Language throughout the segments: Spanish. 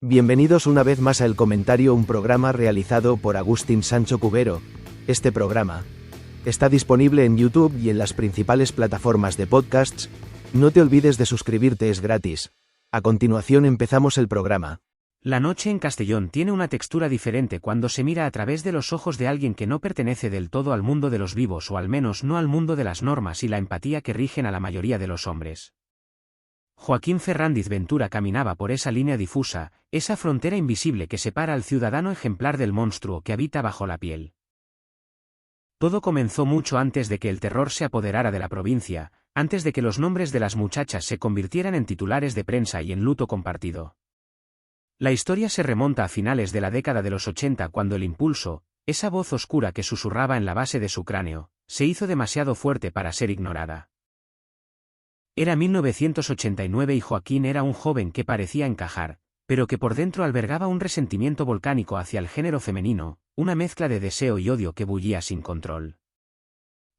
Bienvenidos una vez más a El Comentario, un programa realizado por Agustín Sancho Cubero. Este programa está disponible en YouTube y en las principales plataformas de podcasts. No te olvides de suscribirte, es gratis. A continuación empezamos el programa. La noche en Castellón tiene una textura diferente cuando se mira a través de los ojos de alguien que no pertenece del todo al mundo de los vivos, o al menos no al mundo de las normas y la empatía que rigen a la mayoría de los hombres. Joaquín Ferrándiz Ventura caminaba por esa línea difusa, esa frontera invisible que separa al ciudadano ejemplar del monstruo que habita bajo la piel. Todo comenzó mucho antes de que el terror se apoderara de la provincia, antes de que los nombres de las muchachas se convirtieran en titulares de prensa y en luto compartido. La historia se remonta a finales de la década de los 80, cuando el impulso, esa voz oscura que susurraba en la base de su cráneo, se hizo demasiado fuerte para ser ignorada. Era 1989 y Joaquín era un joven que parecía encajar, pero que por dentro albergaba un resentimiento volcánico hacia el género femenino, una mezcla de deseo y odio que bullía sin control.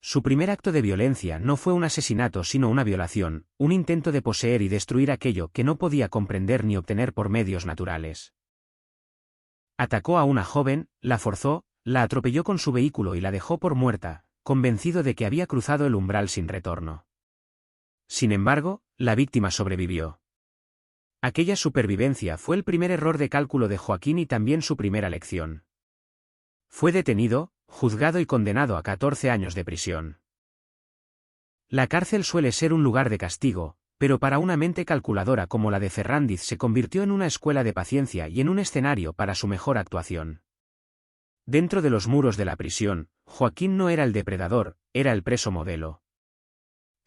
Su primer acto de violencia no fue un asesinato sino una violación, un intento de poseer y destruir aquello que no podía comprender ni obtener por medios naturales. Atacó a una joven, la forzó, la atropelló con su vehículo y la dejó por muerta, convencido de que había cruzado el umbral sin retorno. Sin embargo, la víctima sobrevivió. Aquella supervivencia fue el primer error de cálculo de Joaquín y también su primera lección. Fue detenido, juzgado y condenado a 14 años de prisión. La cárcel suele ser un lugar de castigo, pero para una mente calculadora como la de Ferrándiz se convirtió en una escuela de paciencia y en un escenario para su mejor actuación. Dentro de los muros de la prisión, Joaquín no era el depredador, era el preso modelo.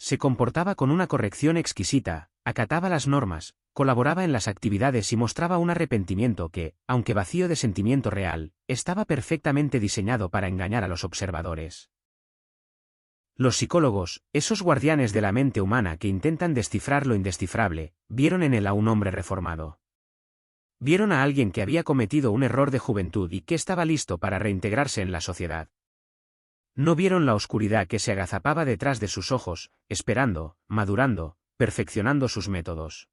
Se comportaba con una corrección exquisita, acataba las normas, colaboraba en las actividades y mostraba un arrepentimiento que, aunque vacío de sentimiento real, estaba perfectamente diseñado para engañar a los observadores. Los psicólogos, esos guardianes de la mente humana que intentan descifrar lo indescifrable, vieron en él a un hombre reformado. Vieron a alguien que había cometido un error de juventud y que estaba listo para reintegrarse en la sociedad. No vieron la oscuridad que se agazapaba detrás de sus ojos, esperando, madurando, perfeccionando sus métodos.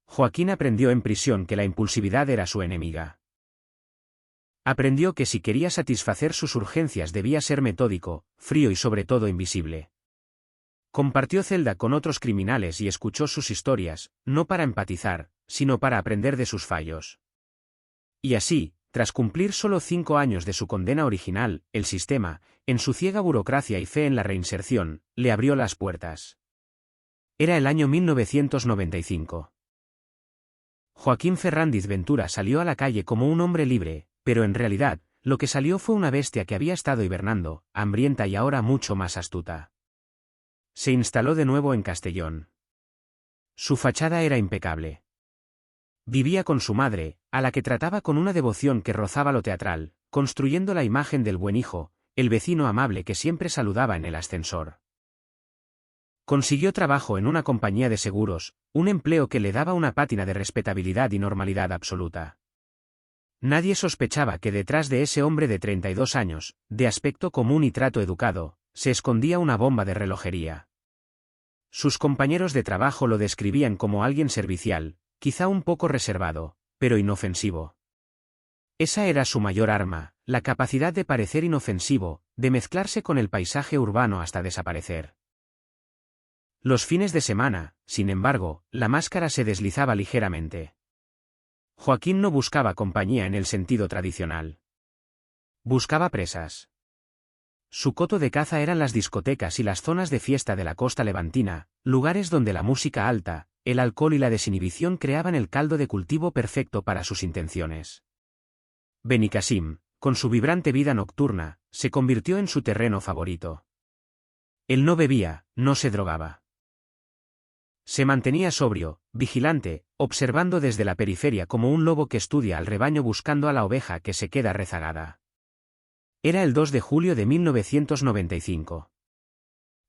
Joaquín aprendió en prisión que la impulsividad era su enemiga. Aprendió que si quería satisfacer sus urgencias debía ser metódico, frío y sobre todo invisible. Compartió celda con otros criminales y escuchó sus historias, no para empatizar, sino para aprender de sus fallos. Y así, tras cumplir solo 5 años de su condena original, el sistema, en su ciega burocracia y fe en la reinserción, le abrió las puertas. Era el año 1995. Joaquín Ferrándiz Ventura salió a la calle como un hombre libre, pero en realidad, lo que salió fue una bestia que había estado hibernando, hambrienta y ahora mucho más astuta. Se instaló de nuevo en Castellón. Su fachada era impecable. Vivía con su madre, a la que trataba con una devoción que rozaba lo teatral, construyendo la imagen del buen hijo, el vecino amable que siempre saludaba en el ascensor. Consiguió trabajo en una compañía de seguros, un empleo que le daba una pátina de respetabilidad y normalidad absoluta. Nadie sospechaba que detrás de ese hombre de 32 años, de aspecto común y trato educado, se escondía una bomba de relojería. Sus compañeros de trabajo lo describían como alguien servicial, quizá un poco reservado, pero inofensivo. Esa era su mayor arma, la capacidad de parecer inofensivo, de mezclarse con el paisaje urbano hasta desaparecer. Los fines de semana, sin embargo, la máscara se deslizaba ligeramente. Joaquín no buscaba compañía en el sentido tradicional. Buscaba presas. Su coto de caza eran las discotecas y las zonas de fiesta de la costa levantina, lugares donde la música alta, el alcohol y la desinhibición creaban el caldo de cultivo perfecto para sus intenciones. Benicassim, con su vibrante vida nocturna, se convirtió en su terreno favorito. Él no bebía, no se drogaba. Se mantenía sobrio, vigilante, observando desde la periferia como un lobo que estudia al rebaño buscando a la oveja que se queda rezagada. Era el 2 de julio de 1995.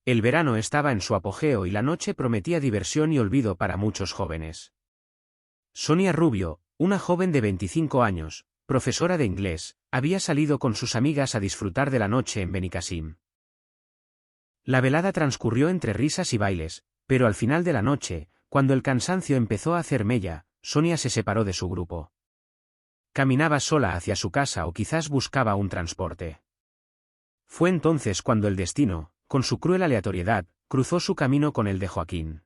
El verano estaba en su apogeo y la noche prometía diversión y olvido para muchos jóvenes. Sonia Rubio, una joven de 25 años, profesora de inglés, había salido con sus amigas a disfrutar de la noche en Benicassim. La velada transcurrió entre risas y bailes, pero al final de la noche, cuando el cansancio empezó a hacer mella, Sonia se separó de su grupo. Caminaba sola hacia su casa o quizás buscaba un transporte. Fue entonces cuando el destino, con su cruel aleatoriedad, cruzó su camino con el de Joaquín.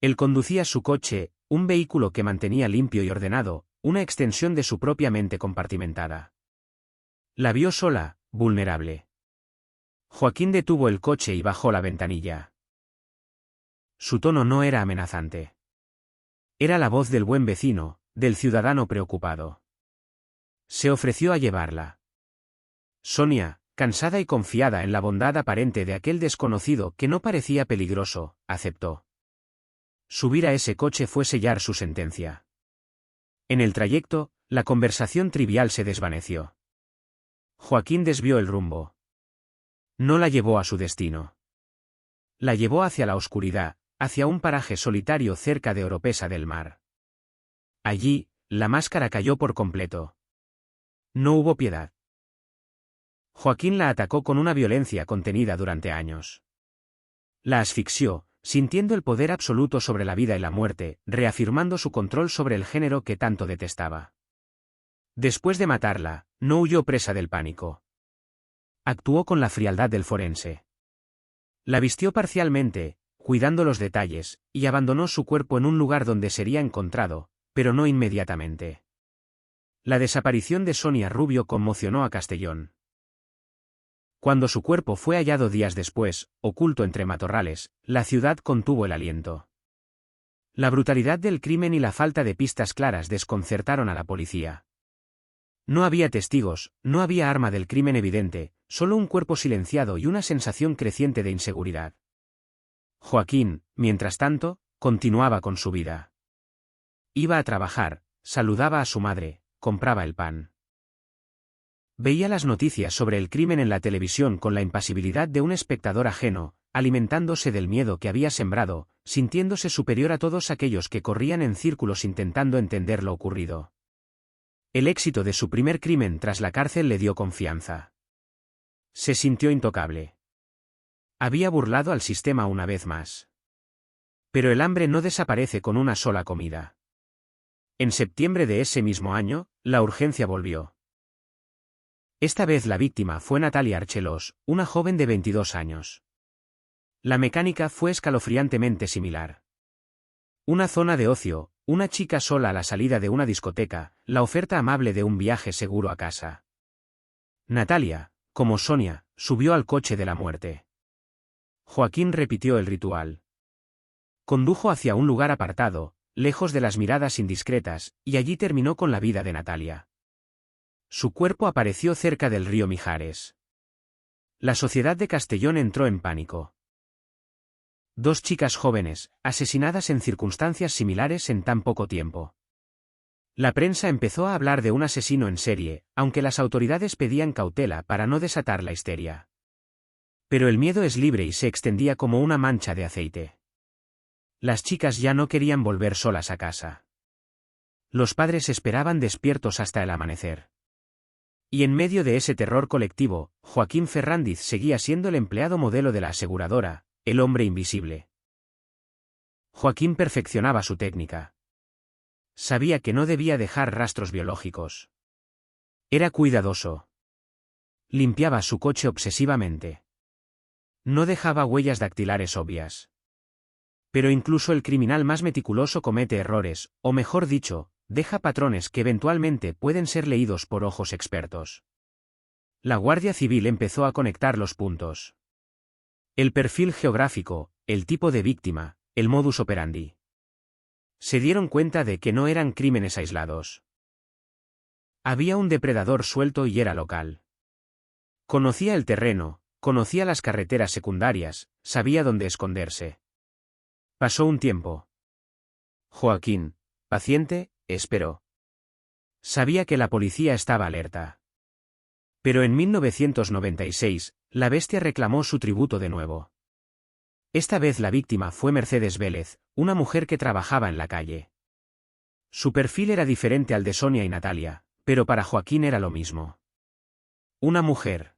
Él conducía su coche, un vehículo que mantenía limpio y ordenado, una extensión de su propia mente compartimentada. La vio sola, vulnerable. Joaquín detuvo el coche y bajó la ventanilla. Su tono no era amenazante. Era la voz del buen vecino, del ciudadano preocupado. Se ofreció a llevarla. Sonia, cansada y confiada en la bondad aparente de aquel desconocido que no parecía peligroso, aceptó. Subir a ese coche fue sellar su sentencia. En el trayecto, la conversación trivial se desvaneció. Joaquín desvió el rumbo. No la llevó a su destino. La llevó hacia la oscuridad, hacia un paraje solitario cerca de Oropesa del Mar. Allí, la máscara cayó por completo. No hubo piedad. Joaquín la atacó con una violencia contenida durante años. La asfixió, sintiendo el poder absoluto sobre la vida y la muerte, reafirmando su control sobre el género que tanto detestaba. Después de matarla, no huyó presa del pánico. Actuó con la frialdad del forense. La vistió parcialmente, cuidando los detalles, y abandonó su cuerpo en un lugar donde sería encontrado, pero no inmediatamente. La desaparición de Sonia Rubio conmocionó a Castellón. Cuando su cuerpo fue hallado días después, oculto entre matorrales, la ciudad contuvo el aliento. La brutalidad del crimen y la falta de pistas claras desconcertaron a la policía. No había testigos, no había arma del crimen evidente, solo un cuerpo silenciado y una sensación creciente de inseguridad. Joaquín, mientras tanto, continuaba con su vida. Iba a trabajar, saludaba a su madre, compraba el pan. Veía las noticias sobre el crimen en la televisión con la impasibilidad de un espectador ajeno, alimentándose del miedo que había sembrado, sintiéndose superior a todos aquellos que corrían en círculos intentando entender lo ocurrido. El éxito de su primer crimen tras la cárcel le dio confianza. Se sintió intocable. Había burlado al sistema una vez más. Pero el hambre no desaparece con una sola comida. En septiembre de ese mismo año, la urgencia volvió. Esta vez la víctima fue Natalia Archelos, una joven de 22 años. La mecánica fue escalofriantemente similar. Una zona de ocio, una chica sola a la salida de una discoteca, la oferta amable de un viaje seguro a casa. Natalia, como Sonia, subió al coche de la muerte. Joaquín repitió el ritual. Condujo hacia un lugar apartado, lejos de las miradas indiscretas, y allí terminó con la vida de Natalia. Su cuerpo apareció cerca del río Mijares. La sociedad de Castellón entró en pánico. Dos chicas jóvenes, asesinadas en circunstancias similares en tan poco tiempo. La prensa empezó a hablar de un asesino en serie, aunque las autoridades pedían cautela para no desatar la histeria. Pero el miedo es libre y se extendía como una mancha de aceite. Las chicas ya no querían volver solas a casa. Los padres esperaban despiertos hasta el amanecer. Y en medio de ese terror colectivo, Joaquín Ferrandiz seguía siendo el empleado modelo de la aseguradora, el hombre invisible. Joaquín perfeccionaba su técnica. Sabía que no debía dejar rastros biológicos. Era cuidadoso. Limpiaba su coche obsesivamente. No dejaba huellas dactilares obvias. Pero incluso el criminal más meticuloso comete errores, o mejor dicho, deja patrones que eventualmente pueden ser leídos por ojos expertos. La Guardia Civil empezó a conectar los puntos. El perfil geográfico, el tipo de víctima, el modus operandi. Se dieron cuenta de que no eran crímenes aislados. Había un depredador suelto y era local. Conocía el terreno, conocía las carreteras secundarias, sabía dónde esconderse. Pasó un tiempo. Joaquín, paciente, esperó. Sabía que la policía estaba alerta. Pero en 1996, la bestia reclamó su tributo de nuevo. Esta vez la víctima fue Mercedes Vélez, una mujer que trabajaba en la calle. Su perfil era diferente al de Sonia y Natalia, pero para Joaquín era lo mismo. Una mujer.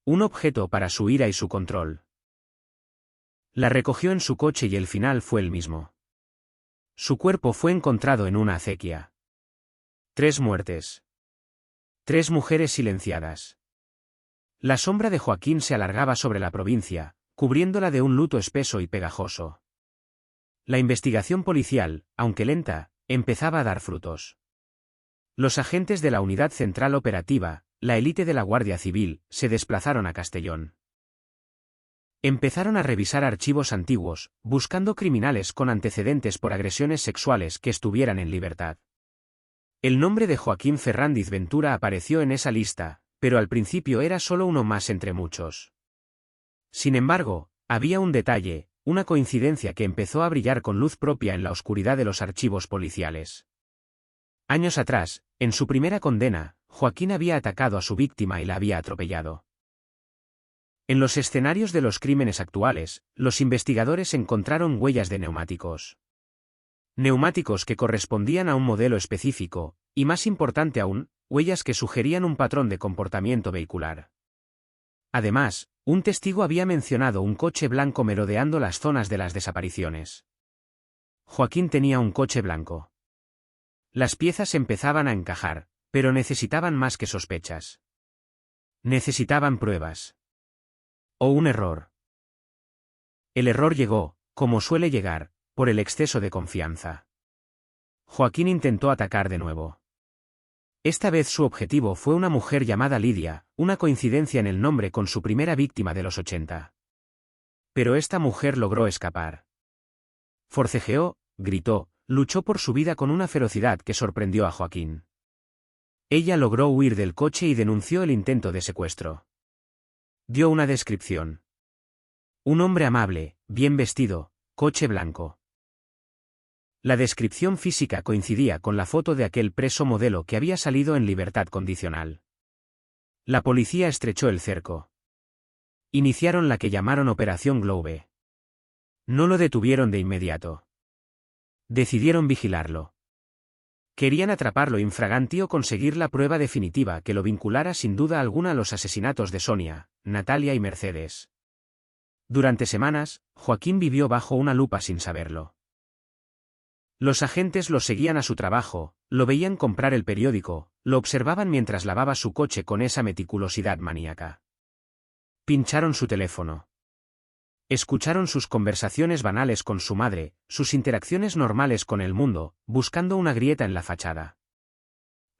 Un objeto para su ira y su control. La recogió en su coche y el final fue el mismo. Su cuerpo fue encontrado en una acequia. 3 muertes. 3 mujeres silenciadas. La sombra de Joaquín se alargaba sobre la provincia, cubriéndola de un luto espeso y pegajoso. La investigación policial, aunque lenta, empezaba a dar frutos. Los agentes de la Unidad Central Operativa, la élite de la Guardia Civil, se desplazaron a Castellón. Empezaron a revisar archivos antiguos, buscando criminales con antecedentes por agresiones sexuales que estuvieran en libertad. El nombre de Joaquín Ferrándiz Ventura apareció en esa lista, pero al principio era solo uno más entre muchos. Sin embargo, había un detalle, una coincidencia que empezó a brillar con luz propia en la oscuridad de los archivos policiales. Años atrás, en su primera condena, Joaquín había atacado a su víctima y la había atropellado. En los escenarios de los crímenes actuales, los investigadores encontraron huellas de neumáticos. Neumáticos que correspondían a un modelo específico, y más importante aún, huellas que sugerían un patrón de comportamiento vehicular. Además, un testigo había mencionado un coche blanco merodeando las zonas de las desapariciones. Joaquín tenía un coche blanco. Las piezas empezaban a encajar, pero necesitaban más que sospechas. Necesitaban pruebas. O un error. El error llegó, como suele llegar, por el exceso de confianza. Joaquín intentó atacar de nuevo. Esta vez su objetivo fue una mujer llamada Lidia, una coincidencia en el nombre con su primera víctima de los 80. Pero esta mujer logró escapar. Forcejeó, gritó, luchó por su vida con una ferocidad que sorprendió a Joaquín. Ella logró huir del coche y denunció el intento de secuestro. Dio una descripción. Un hombre amable, bien vestido, coche blanco. La descripción física coincidía con la foto de aquel preso modelo que había salido en libertad condicional. La policía estrechó el cerco. Iniciaron la que llamaron Operación Globe. No lo detuvieron de inmediato. Decidieron vigilarlo. Querían atraparlo in fraganti o conseguir la prueba definitiva que lo vinculara sin duda alguna a los asesinatos de Sonia, Natalia y Mercedes. Durante semanas, Joaquín vivió bajo una lupa sin saberlo. Los agentes lo seguían a su trabajo, lo veían comprar el periódico, lo observaban mientras lavaba su coche con esa meticulosidad maníaca. Pincharon su teléfono. Escucharon sus conversaciones banales con su madre, sus interacciones normales con el mundo, buscando una grieta en la fachada.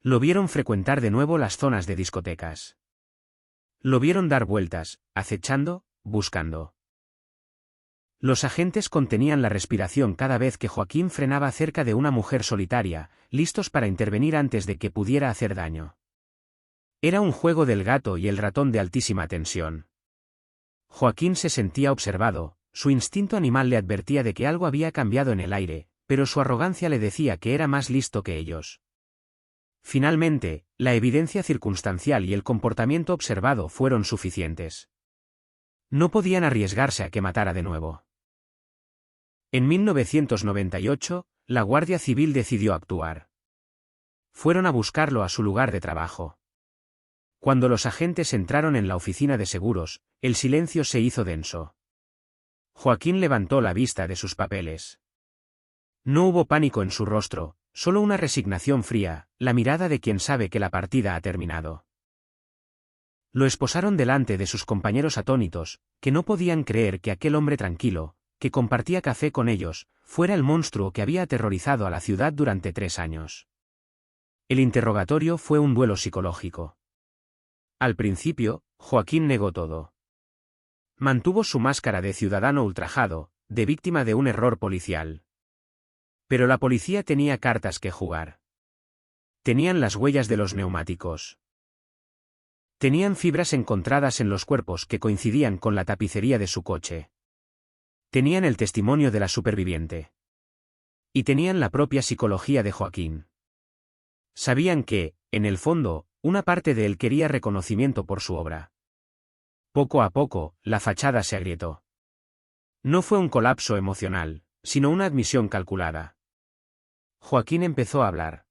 Lo vieron frecuentar de nuevo las zonas de discotecas. Lo vieron dar vueltas, acechando, buscando. Los agentes contenían la respiración cada vez que Joaquín frenaba cerca de una mujer solitaria, listos para intervenir antes de que pudiera hacer daño. Era un juego del gato y el ratón de altísima tensión. Joaquín se sentía observado, su instinto animal le advertía de que algo había cambiado en el aire, pero su arrogancia le decía que era más listo que ellos. Finalmente, la evidencia circunstancial y el comportamiento observado fueron suficientes. No podían arriesgarse a que matara de nuevo. En 1998, la Guardia Civil decidió actuar. Fueron a buscarlo a su lugar de trabajo. Cuando los agentes entraron en la oficina de seguros, el silencio se hizo denso. Joaquín levantó la vista de sus papeles. No hubo pánico en su rostro, solo una resignación fría, la mirada de quien sabe que la partida ha terminado. Lo esposaron delante de sus compañeros atónitos, que no podían creer que aquel hombre tranquilo, que compartía café con ellos, fuera el monstruo que había aterrorizado a la ciudad durante 3 años. El interrogatorio fue un duelo psicológico. Al principio, Joaquín negó todo. Mantuvo su máscara de ciudadano ultrajado, de víctima de un error policial. Pero la policía tenía cartas que jugar. Tenían las huellas de los neumáticos. Tenían fibras encontradas en los cuerpos que coincidían con la tapicería de su coche. Tenían el testimonio de la superviviente. Y tenían la propia psicología de Joaquín. Sabían que, en el fondo, una parte de él quería reconocimiento por su obra. Poco a poco, la fachada se agrietó. No fue un colapso emocional, sino una admisión calculada. Joaquín empezó a hablar.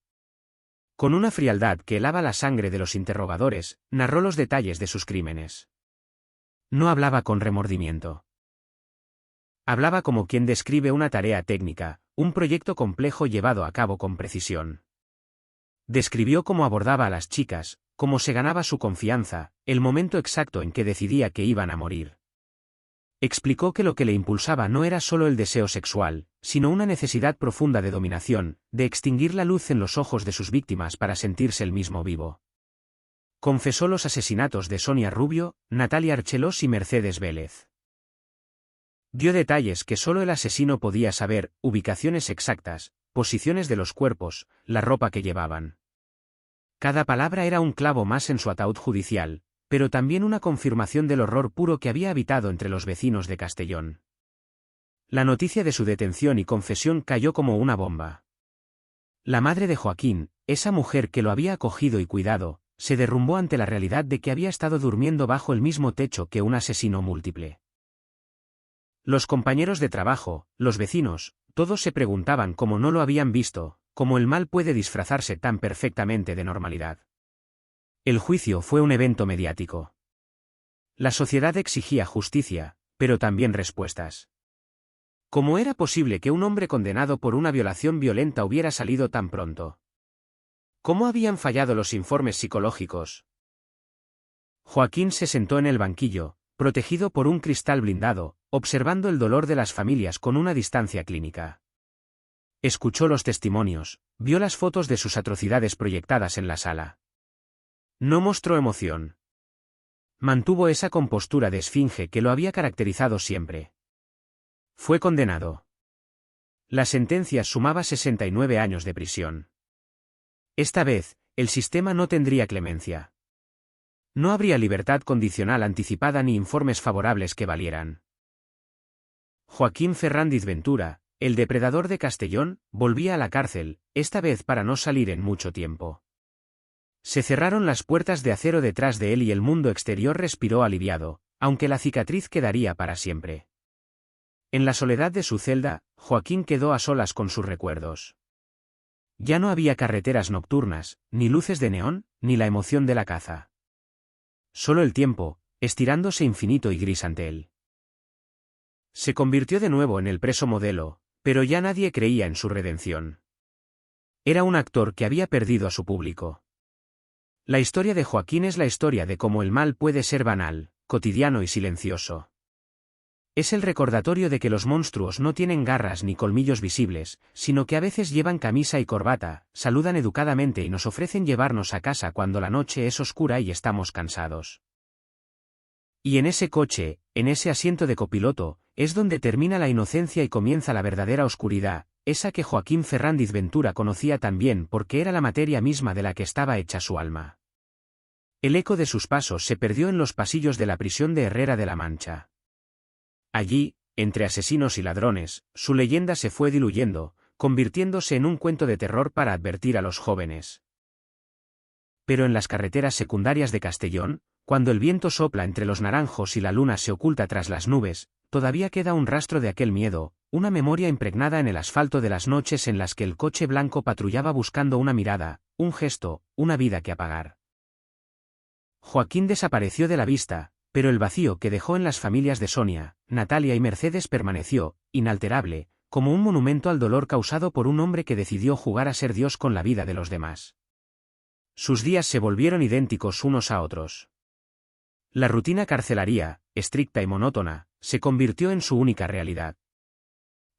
Con una frialdad que helaba la sangre de los interrogadores, narró los detalles de sus crímenes. No hablaba con remordimiento. Hablaba como quien describe una tarea técnica, un proyecto complejo llevado a cabo con precisión. Describió cómo abordaba a las chicas, cómo se ganaba su confianza, el momento exacto en que decidía que iban a morir. Explicó que lo que le impulsaba no era solo el deseo sexual, sino una necesidad profunda de dominación, de extinguir la luz en los ojos de sus víctimas para sentirse él mismo vivo. Confesó los asesinatos de Sonia Rubio, Natalia Archelaus y Mercedes Vélez. Dio detalles que solo el asesino podía saber, ubicaciones exactas, posiciones de los cuerpos, la ropa que llevaban. Cada palabra era un clavo más en su ataúd judicial, pero también una confirmación del horror puro que había habitado entre los vecinos de Castellón. La noticia de su detención y confesión cayó como una bomba. La madre de Joaquín, esa mujer que lo había acogido y cuidado, se derrumbó ante la realidad de que había estado durmiendo bajo el mismo techo que un asesino múltiple. Los compañeros de trabajo, los vecinos, todos se preguntaban cómo no lo habían visto, cómo el mal puede disfrazarse tan perfectamente de normalidad. El juicio fue un evento mediático. La sociedad exigía justicia, pero también respuestas. ¿Cómo era posible que un hombre condenado por una violación violenta hubiera salido tan pronto? ¿Cómo habían fallado los informes psicológicos? Joaquín se sentó en el banquillo, protegido por un cristal blindado, observando el dolor de las familias con una distancia clínica. Escuchó los testimonios, vio las fotos de sus atrocidades proyectadas en la sala. No mostró emoción. Mantuvo esa compostura de esfinge que lo había caracterizado siempre. Fue condenado. La sentencia sumaba 69 años de prisión. Esta vez, el sistema no tendría clemencia. No habría libertad condicional anticipada ni informes favorables que valieran. Joaquín Ferrándiz Ventura, el depredador de Castellón, volvía a la cárcel, esta vez para no salir en mucho tiempo. Se cerraron las puertas de acero detrás de él y el mundo exterior respiró aliviado, aunque la cicatriz quedaría para siempre. En la soledad de su celda, Joaquín quedó a solas con sus recuerdos. Ya no había carreteras nocturnas, ni luces de neón, ni la emoción de la caza. Solo el tiempo, estirándose infinito y gris ante él. Se convirtió de nuevo en el preso modelo, pero ya nadie creía en su redención. Era un actor que había perdido a su público. La historia de Joaquín es la historia de cómo el mal puede ser banal, cotidiano y silencioso. Es el recordatorio de que los monstruos no tienen garras ni colmillos visibles, sino que a veces llevan camisa y corbata, saludan educadamente y nos ofrecen llevarnos a casa cuando la noche es oscura y estamos cansados. Y en ese coche, en ese asiento de copiloto, es donde termina la inocencia y comienza la verdadera oscuridad, esa que Joaquín Ferrándiz Ventura conocía tan bien porque era la materia misma de la que estaba hecha su alma. El eco de sus pasos se perdió en los pasillos de la prisión de Herrera de la Mancha. Allí, entre asesinos y ladrones, su leyenda se fue diluyendo, convirtiéndose en un cuento de terror para advertir a los jóvenes. Pero en las carreteras secundarias de Castellón, cuando el viento sopla entre los naranjos y la luna se oculta tras las nubes, todavía queda un rastro de aquel miedo, una memoria impregnada en el asfalto de las noches en las que el coche blanco patrullaba buscando una mirada, un gesto, una vida que apagar. Joaquín desapareció de la vista, pero el vacío que dejó en las familias de Sonia, Natalia y Mercedes permaneció, inalterable, como un monumento al dolor causado por un hombre que decidió jugar a ser Dios con la vida de los demás. Sus días se volvieron idénticos unos a otros. La rutina carcelaria, estricta y monótona, se convirtió en su única realidad.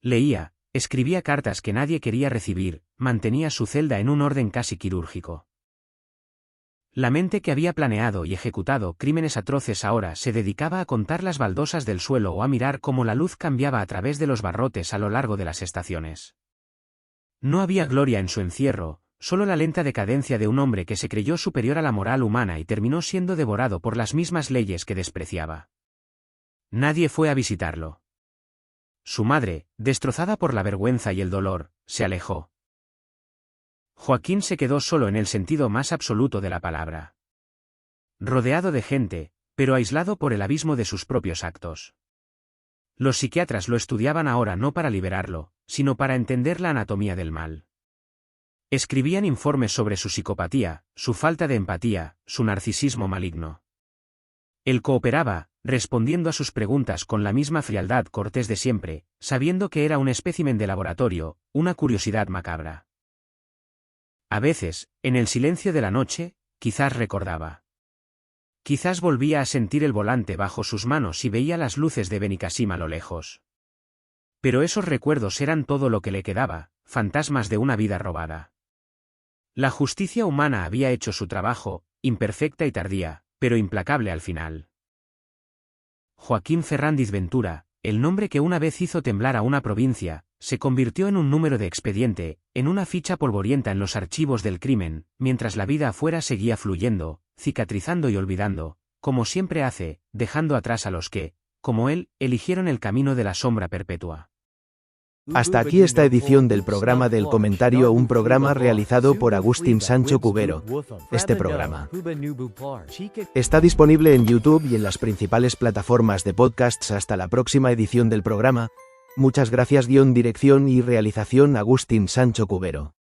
Leía, escribía cartas que nadie quería recibir, mantenía su celda en un orden casi quirúrgico. La mente que había planeado y ejecutado crímenes atroces ahora se dedicaba a contar las baldosas del suelo o a mirar cómo la luz cambiaba a través de los barrotes a lo largo de las estaciones. No había gloria en su encierro, solo la lenta decadencia de un hombre que se creyó superior a la moral humana y terminó siendo devorado por las mismas leyes que despreciaba. Nadie fue a visitarlo. Su madre, destrozada por la vergüenza y el dolor, se alejó. Joaquín se quedó solo en el sentido más absoluto de la palabra. Rodeado de gente, pero aislado por el abismo de sus propios actos. Los psiquiatras lo estudiaban ahora no para liberarlo, sino para entender la anatomía del mal. Escribían informes sobre su psicopatía, su falta de empatía, su narcisismo maligno. Él cooperaba, respondiendo a sus preguntas con la misma frialdad cortés de siempre, sabiendo que era un espécimen de laboratorio, una curiosidad macabra. A veces, en el silencio de la noche, quizás recordaba. Quizás volvía a sentir el volante bajo sus manos y veía las luces de Benicassim a lo lejos. Pero esos recuerdos eran todo lo que le quedaba, fantasmas de una vida robada. La justicia humana había hecho su trabajo, imperfecta y tardía, pero implacable al final. Joaquín Ferrandiz Ventura, el nombre que una vez hizo temblar a una provincia, se convirtió en un número de expediente, en una ficha polvorienta en los archivos del crimen, mientras la vida afuera seguía fluyendo, cicatrizando y olvidando, como siempre hace, dejando atrás a los que, como él, eligieron el camino de la sombra perpetua. Hasta aquí esta edición del programa del comentario, un programa realizado por Agustín Sancho Cubero. Este programa está disponible en YouTube y en las principales plataformas de podcasts. Hasta la próxima edición del programa. Muchas gracias. Dirección y realización Agustín Sancho Cubero.